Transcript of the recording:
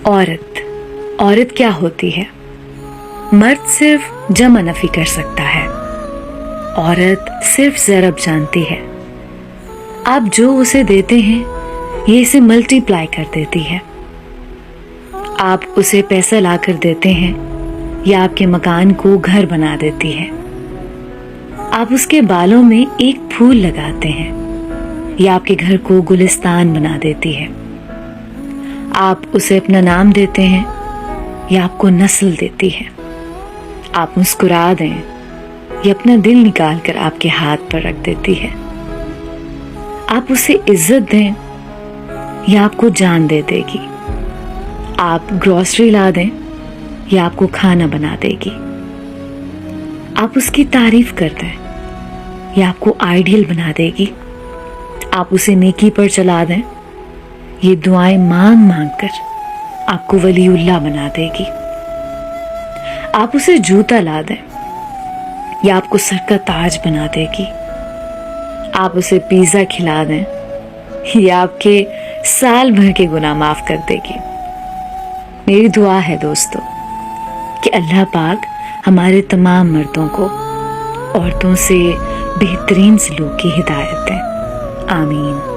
औरत क्या होती है? मर्द सिर्फ जमा नफी कर सकता है, औरत सिर्फ ज़रब जानती है। आप जो उसे देते हैं ये इसे मल्टीप्लाई कर देती है। आप उसे पैसा ला कर देते हैं या आपके मकान को घर बना देती है। आप उसके बालों में एक फूल लगाते हैं या आपके घर को गुलिस्तान बना देती है। आप उसे अपना नाम देते हैं या आपको नस्ल देती है। आप मुस्कुरा दें या अपना दिल निकाल कर आपके हाथ पर रख देती है। आप उसे इज्जत दें या आपको जान दे देगी। आप ग्रोसरी ला दें या आपको खाना बना देगी। आप उसकी तारीफ कर दें या आपको आइडियल बना देगी। आप उसे नेकी पर चला दें, ये दुआएं मांग मांग कर आपको वलीउल्लाह बना देगी। आप उसे जूता ला दें या आपको सर का ताज बना देगी। आप उसे पिज्जा खिला दें या आपके साल भर के गुनाह माफ कर देगी। मेरी दुआ है दोस्तों कि अल्लाह पाक हमारे तमाम मर्दों को औरतों से बेहतरीन सलूक की हिदायत दें। आमीन।